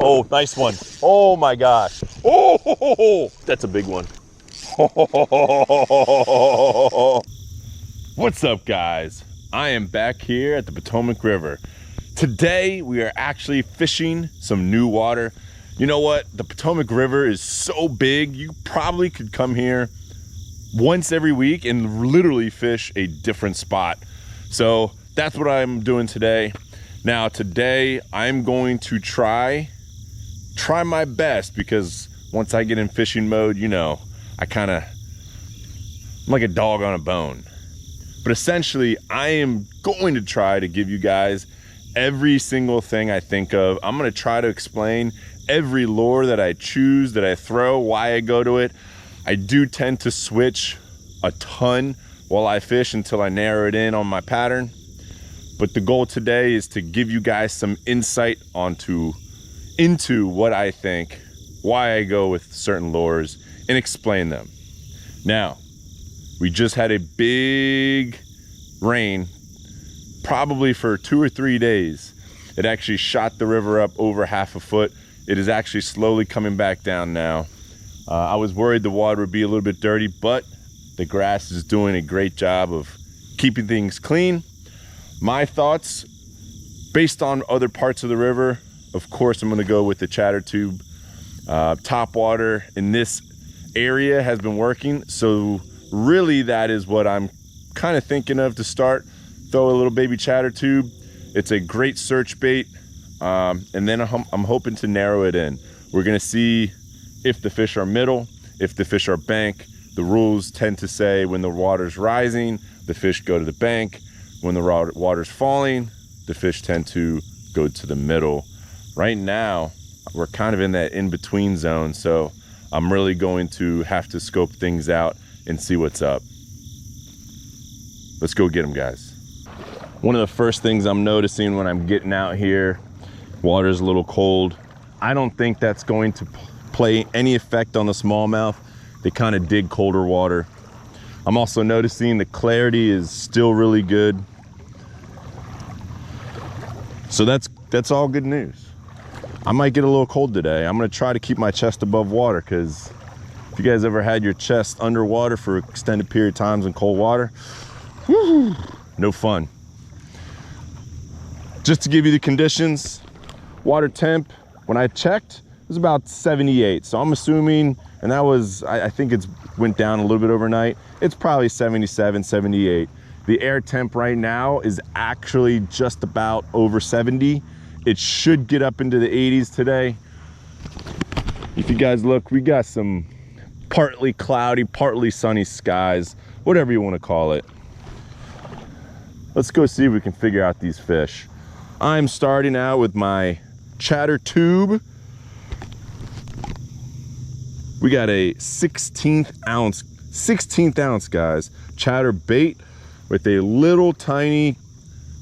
Oh, nice one. Oh my gosh. Oh, that's a big one. What's up, guys? I am back here at the Potomac River. Today, we are actually fishing some new water. You know what? The Potomac River is so big, you probably could come here once every week and literally fish a different spot. So that's what I'm doing today. Now, today, I'm going to try my best, because once I get in fishing mode, you know, I'm like a dog on a bone. But essentially, I am going to try to give you guys every single thing I think of. I'm going to try to explain every lure that I choose, that I throw, why I go to it. I do tend to switch a ton while I fish until I narrow it in on my pattern. But the goal today is to give you guys some insight into what I think, why I go with certain lures, and explain them. Now, we just had a big rain, probably for 2 or 3 days. It actually shot the river up over 1/2 foot. It is actually slowly coming back down now. I was worried the water would be a little bit dirty, but the grass is doing a great job of keeping things clean. My thoughts, based on other parts of the river, of course, I'm gonna go with the chatter tube. Top water in this area has been working, so really that is what I'm kind of thinking of to start. Throw a little baby chatter tube. It's a great search bait, and then I'm hoping to narrow it in. We're gonna see if the fish are middle, if the fish are bank. The rules tend to say when the water's rising, the fish go to the bank. When the water's falling, the fish tend to go to the middle. Right now, we're kind of in that in-between zone, so I'm really going to have to scope things out and see what's up. Let's go get them, guys. One of the first things I'm noticing when I'm getting out here, water's a little cold. I don't think that's going to play any effect on the smallmouth. They kind of dig colder water. I'm also noticing the clarity is still really good. So that's all good news. I might get a little cold today. I'm gonna try to keep my chest above water, because if you guys ever had your chest underwater for extended period of times in cold water, whew, no fun. Just to give you the conditions, water temp, when I checked, it was about 78. So I'm assuming, and that was, I think it's went down a little bit overnight. It's probably 77, 78. The air temp right now is actually just about over 70. It should get up into the 80s today. If you guys look, we got some partly cloudy, partly sunny skies, whatever you want to call it. Let's go see if we can figure out these fish. I'm starting out with my chatter tube. We got a 16th ounce, guys, chatter bait with a little tiny,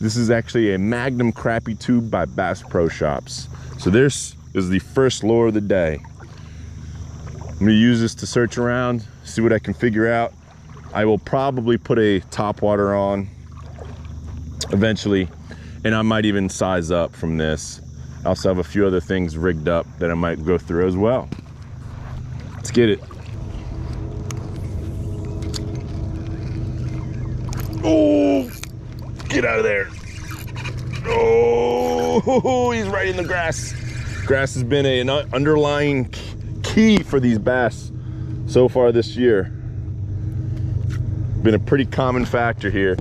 this is actually a Magnum crappie tube by Bass Pro Shops. So this is the first lure of the day. I'm gonna use this to search around, see what I can figure out. I will probably put a top water on eventually, and I might even size up from this. I also have a few other things rigged up that I might go through as well. Let's get it. Oh, get out of there. Oh, he's right in the grass. Grass has been an underlying key for these bass so far this year. Been a pretty common factor here.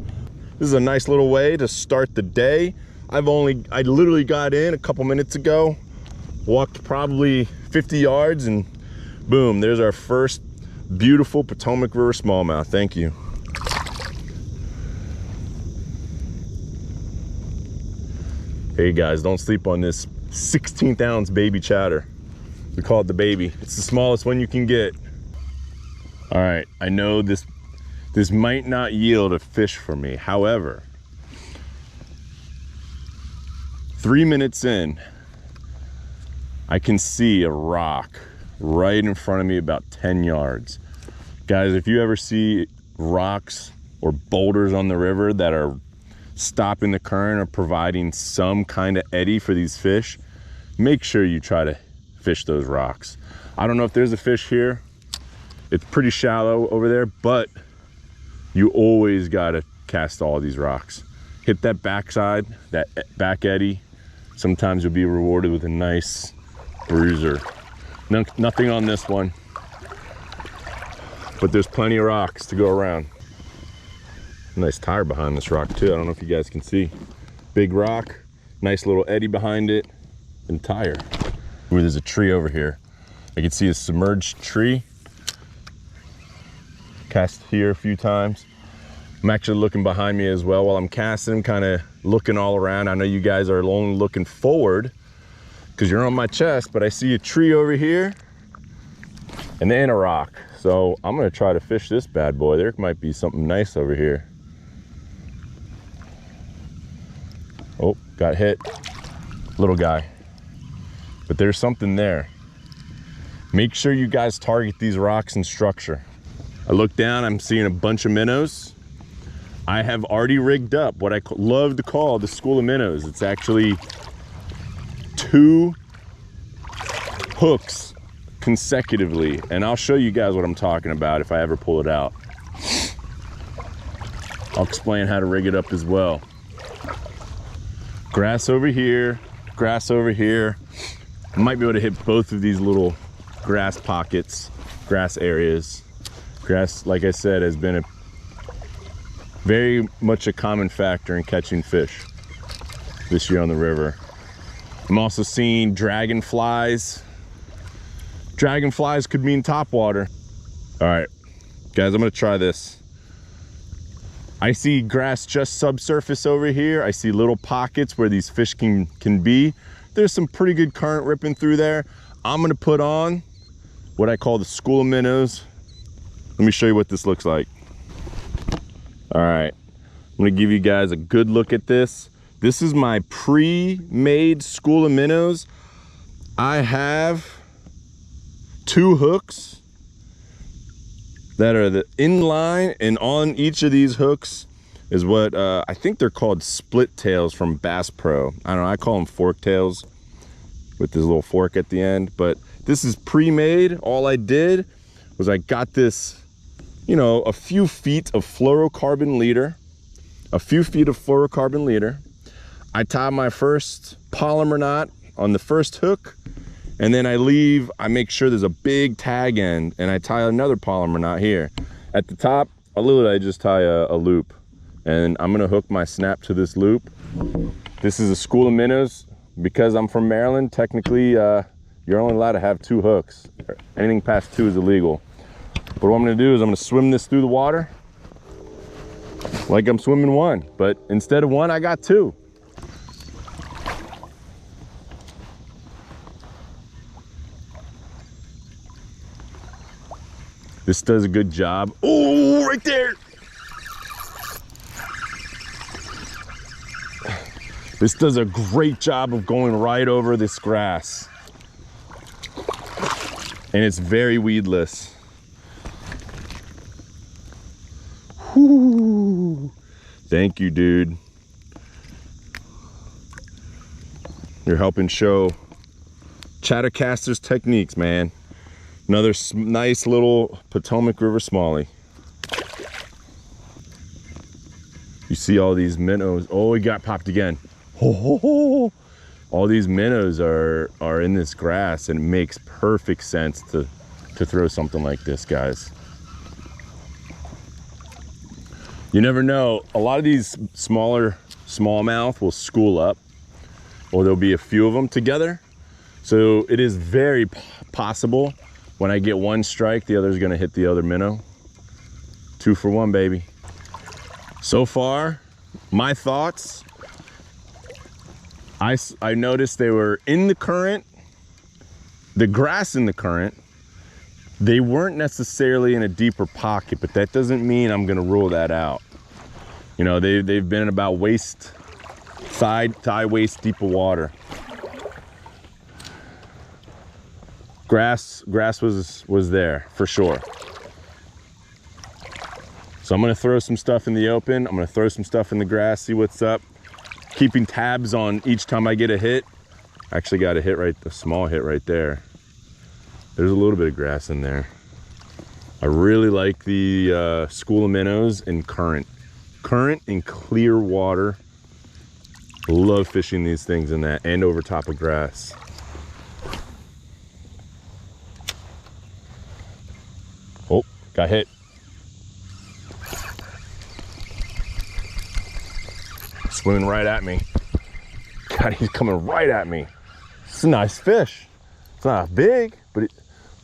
This is a nice little way to start the day. I literally got in a couple minutes ago, walked probably 50 yards, and boom, there's our first beautiful Potomac River smallmouth. Thank you. Hey guys, don't sleep on this 16th ounce baby chatter. We call it the baby. It's the smallest one you can get. All right, I know this might not yield a fish for me. However, 3 minutes in, I can see a rock right in front of me about 10 yards. Guys, if you ever see rocks or boulders on the river that are stopping the current or providing some kind of eddy for these fish, make sure you try to fish those rocks. I don't know if there's a fish here. It's pretty shallow over there, but you always gotta cast all these rocks. Hit that backside, that back eddy. Sometimes you'll be rewarded with a nice bruiser. Nothing on this one, but there's plenty of rocks to go around. Nice tire behind this rock too. I don't know if you guys can see. Big rock, nice little eddy behind it, and tire. Ooh, there's a tree over here. I can see a submerged tree. Cast here a few times. I'm actually looking behind me as well while I'm casting, kind of looking all around. I know you guys are only looking forward because you're on my chest, but I see a tree over here and then a rock. So I'm gonna try to fish this bad boy. There might be something nice over here. Oh, got hit. Little guy. But there's something there. Make sure you guys target these rocks and structure. I look down, I'm seeing a bunch of minnows. I have already rigged up what I love to call the school of minnows. It's actually 2 hooks consecutively, and I'll show you guys what I'm talking about if I ever pull it out. I'll explain how to rig it up as well. Grass over here, grass over here. I might be able to hit both of these little grass pockets, grass areas. Grass, like I said, has been very much a common factor in catching fish this year on the river. I'm also seeing dragonflies. Dragonflies could mean topwater. All right, guys, I'm gonna try this. I see grass just subsurface over here. I see little pockets where these fish can be. There's some pretty good current ripping through there. I'm gonna put on what I call the school of minnows. Let me show you what this looks like. All right, I'm gonna give you guys a good look at this. This is my pre-made school of minnows. I have 2 hooks that are the inline, and on each of these hooks is what I think they're called split tails from Bass Pro. I don't know, I call them fork tails with this little fork at the end, but this is pre-made. All I did was I got this, you know, a few feet of fluorocarbon leader, I tie my first polymer knot on the first hook, and then I make sure there's a big tag end, and I tie another polymer knot here. At the top, I just tie a loop, and I'm gonna hook my snap to this loop. This is a school of minnows. Because I'm from Maryland, technically, you're only allowed to have 2 hooks. Anything past 2 is illegal. But what I'm gonna do is I'm gonna swim this through the water like I'm swimming 1, but instead of 1, I got 2. This does a good job. Oh, right there. This does a great job of going right over this grass. And it's very weedless. Whoo. Thank you, dude. You're helping show ChatterCaster's techniques, man. Another nice little Potomac River smallie. You see all these minnows. Oh, he got popped again. Oh, all these minnows are in this grass, and it makes perfect sense to throw something like this, guys. You never know. A lot of these smaller smallmouth will school up, or there'll be a few of them together. So it is very possible when I get 1 strike, the other's gonna hit the other minnow. 2 for 1, baby. So far, my thoughts, I noticed they were in the current, the grass in the current. They weren't necessarily in a deeper pocket, but that doesn't mean I'm gonna rule that out. You know, they've been in about thigh waist deep of water. Grass was there for sure. So I'm gonna throw some stuff in the open. I'm gonna throw some stuff in the grass, see what's up. Keeping tabs on each time I get a hit. Actually got a hit right, a small hit right there. There's a little bit of grass in there. I really like the school of minnows and current. Current and clear water. Love fishing these things in that and over top of grass. Oh, got hit. Swimming right at me. God, he's coming right at me. It's a nice fish. It's not big, but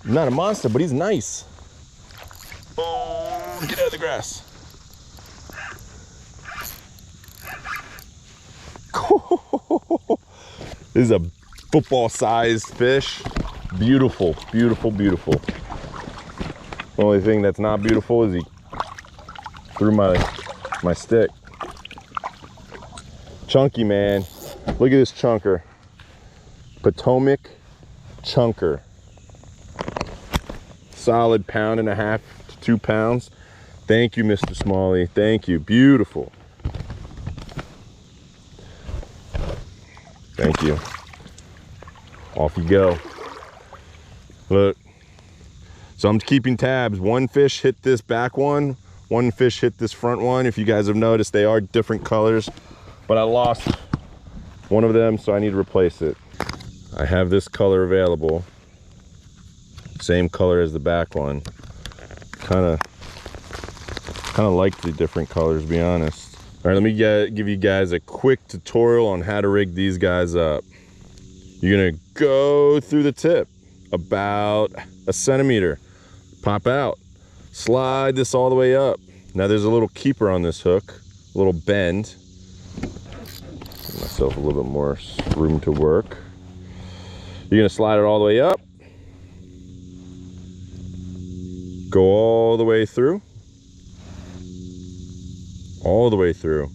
not a monster, but he's nice. Oh, get out of the grass. This is a football-sized fish. Beautiful, beautiful, beautiful. The only thing that's not beautiful is he threw my stick. Chunky, man. Look at this chunker. Potomac chunker. Solid 1.5 to 2 pounds. Thank you, Mr. Smalley. Thank you. Beautiful. Thank you. Off you go. Look. So I'm keeping tabs. One fish hit this back one fish hit this front one. If you guys have noticed, they are different colors, but I lost one of them, so I need to replace it. I have this color available. Same color as the back one. Kind of like the different colors, to be honest. All right, let me give you guys a quick tutorial on how to rig these guys up. You're gonna go through the tip about 1 centimeter, pop out, slide this all the way up. Now there's a little keeper on this hook, a little bend. Give myself a little bit more room to work. You're gonna slide it all the way up, go all the way through. All the way through,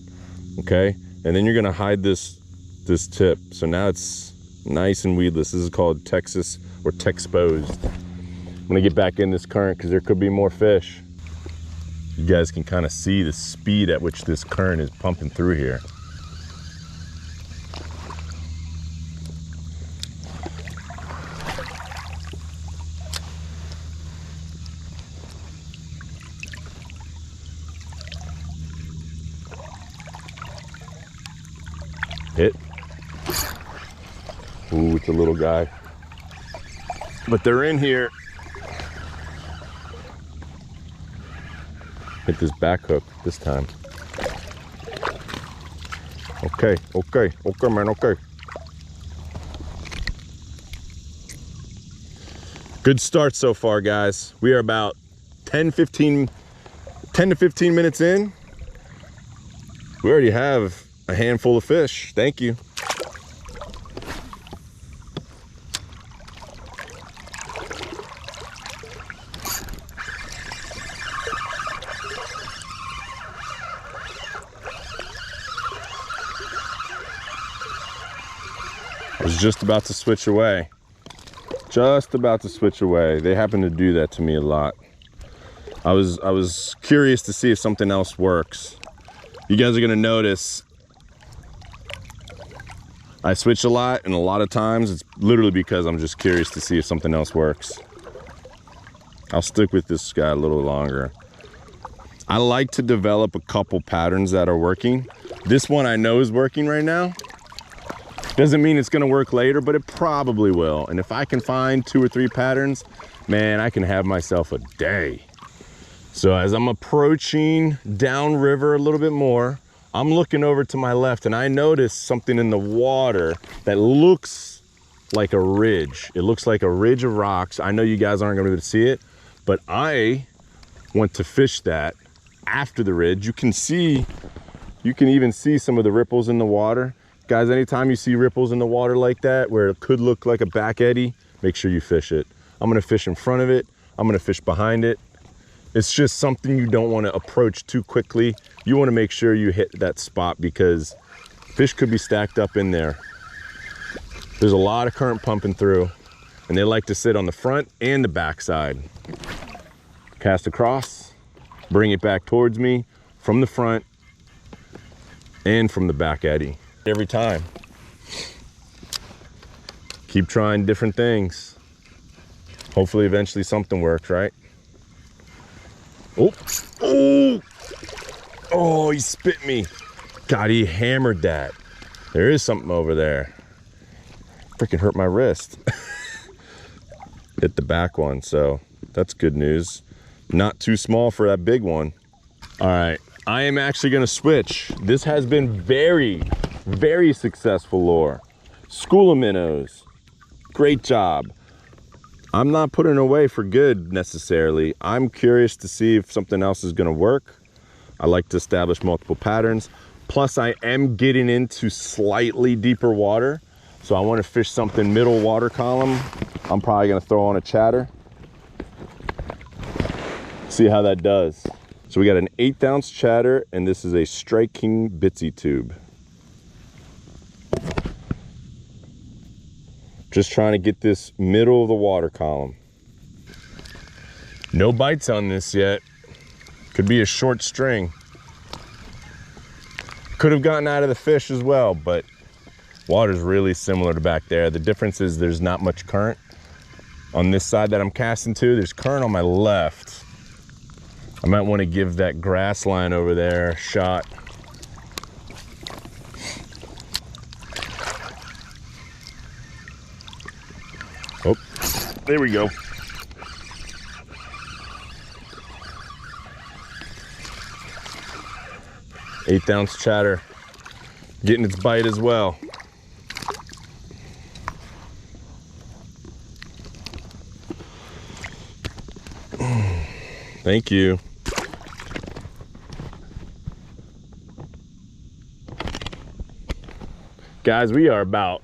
okay? And then you're gonna hide this tip. So now it's nice and weedless. This is called Texas or Texposed. I'm gonna get back in this current because there could be more fish. You guys can kind of see the speed at which this current is pumping through here. Hit. Ooh, it's a little guy. But they're in here. Hit this back hook this time. Okay, okay, okay, man, okay. Good start so far, guys. We are about 10 to 15 minutes in. We already have a handful of fish. Thank you. I was just about to switch away. Just about to switch away. They happen to do that to me a lot. I was curious to see if something else works. You guys are gonna notice I switch a lot, and a lot of times it's literally because I'm just curious to see if something else works. I'll stick with this guy a little longer. I like to develop a couple patterns that are working. This one I know is working right now. Doesn't mean it's gonna work later, but it probably will. And if I can find 2 or 3 patterns, man, I can have myself a day. So as I'm approaching downriver a little bit more, I'm looking over to my left and I notice something in the water that looks like a ridge. It looks like a ridge of rocks. I know you guys aren't gonna be able to see it, but I want to fish that after the ridge. You can even see some of the ripples in the water. Guys, anytime you see ripples in the water like that, where it could look like a back eddy, make sure you fish it. I'm gonna fish in front of it. I'm gonna fish behind it. It's just something you don't wanna approach too quickly. You wanna make sure you hit that spot because fish could be stacked up in there. There's a lot of current pumping through and they like to sit on the front and the back side. Cast across, bring it back towards me from the front and from the back eddy. Every time. Keep trying different things. Hopefully eventually something works, right? Oh, oh, oh, he spit me. God, he hammered that. There is something over there. Freaking hurt my wrist. Hit the back one, so that's good news. Not too small for that big one. All right, I am actually gonna switch. This has been very, very successful lure. School of minnows, great job. I'm not putting it away for good necessarily. I'm curious to see if something else is gonna work. I like to establish multiple patterns. Plus I am getting into slightly deeper water. So I wanna fish something middle water column. I'm probably gonna throw on a chatter. See how that does. So we got an 1/8 ounce chatter, and this is a Strike King Bitsy tube. Just trying to get this middle of the water column. No bites on this yet. Could be a short string. Could have gotten out of the fish as well, but water's really similar to back there. The difference is there's not much current. On this side that I'm casting to, there's current on my left. I might want to give that grass line over there a shot. Oh, there we go. Eighth ounce chatter, getting its bite as well. Thank you. Guys, we are about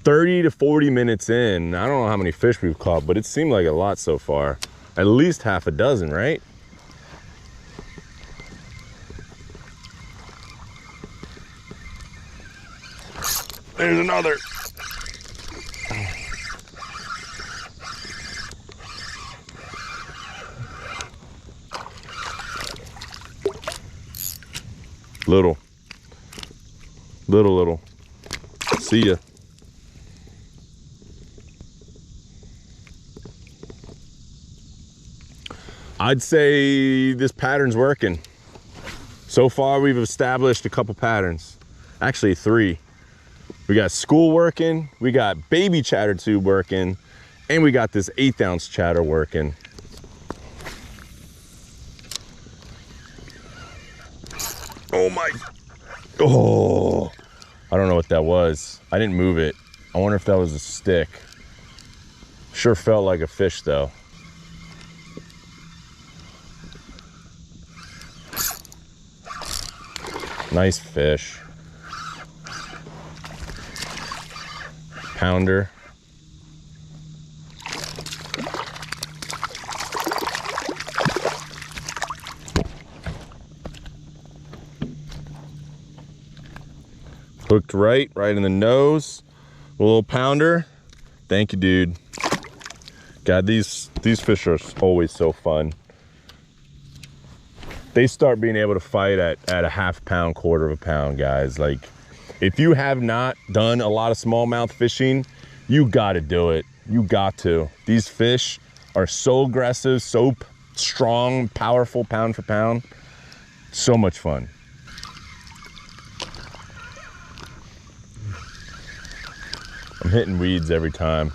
30 to 40 minutes in. I don't know how many fish we've caught, but it seemed like a lot so far. At least half a dozen, right? There's another. Little. See ya. I'd say this pattern's working. So far, we've established a couple patterns. Actually, 3. We got school working, we got baby chatter tube working, and we got this 1/8 ounce chatter working. Oh my, oh, I don't know what that was. I didn't move it. I wonder if that was a stick. Sure felt like a fish though. Nice fish. Pounder. Hooked right in the nose. A little pounder. Thank you, dude. God, these fish are always so fun. They start being able to fight at a half pound, quarter of a pound, guys. Like, if you have not done a lot of smallmouth fishing, you got to do it. You got to. These fish are so aggressive, so strong, powerful, pound for pound. So much fun. I'm hitting weeds every time.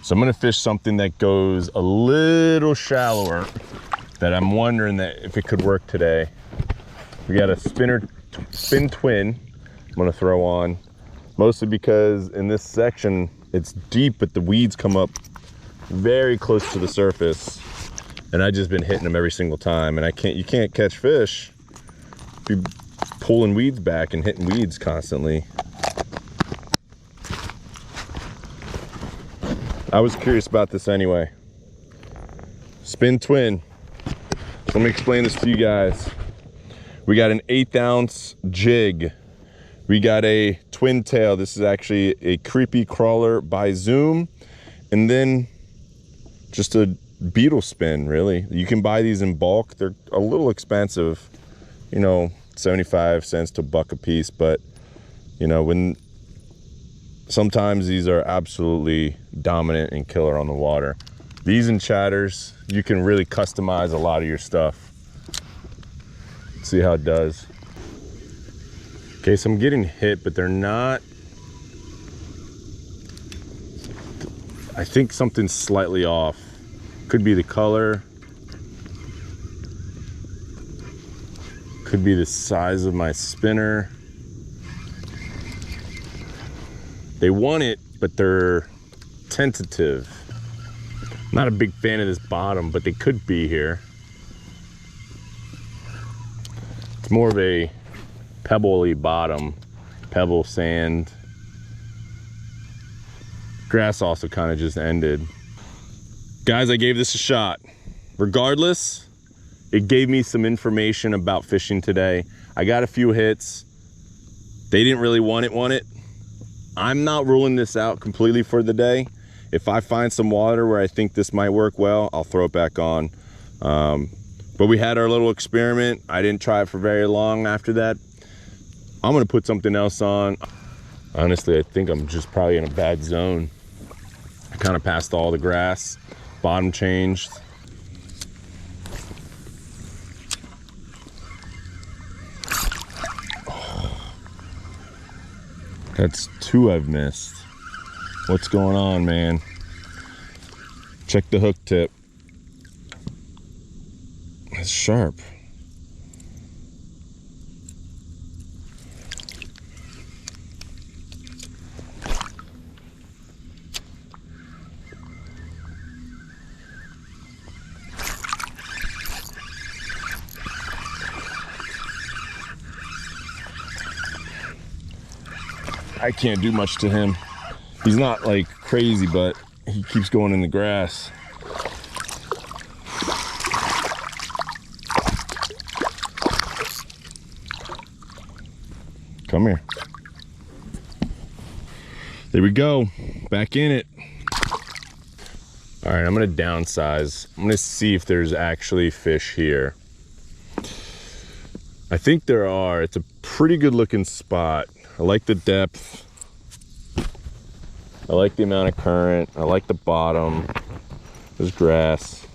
So I'm gonna fish something that goes a little shallower, that I'm wondering that if it could work today. We got a spin twin I'm gonna throw on, mostly because in this section it's deep, but the weeds come up very close to the surface, and I've just been hitting them every single time, and you can't catch fish if you're pulling weeds back and hitting weeds constantly. I was curious about this anyway. Spin twin. Let me explain this to you guys. We got an 1/8 ounce jig. We got a twin tail. This is actually a creepy crawler by Zoom. And then just a beetle spin, really. You can buy these in bulk. They're a little expensive, you know, 75 cents to $1 a piece. But, you know, when sometimes these are absolutely dominant and killer on the water. These and chatters, you can really customize a lot of your stuff. See how it does. Okay, so I'm getting hit, but they're not. I think something's slightly off. Could be the color. Could be the size of my spinner. They want it, but they're tentative. Not a big fan of this bottom, but they could be here. It's more of a pebbly bottom, pebble sand. Grass also kind of just ended. Guys, I gave this a shot. Regardless, it gave me some information about fishing today. I got a few hits. They didn't really want it. I'm not ruling this out completely for the day. If I find some water where I think this might work well, I'll throw it back on. But we had our little experiment. I didn't try it for very long after that. I'm gonna put something else on. Honestly, I think I'm just probably in a bad zone. I kind of passed all the grass, bottom changed. That's 2 I've missed. What's going on, man? Check the hook tip. It's sharp. I can't do much to him. He's not like crazy, but he keeps going in the grass. Come here. There we go, back in it. All right, I'm gonna downsize. I'm gonna see if there's actually fish here. I think there are. It's a pretty good looking spot. I like the depth. I like the amount of current. I like the bottom. There's grass.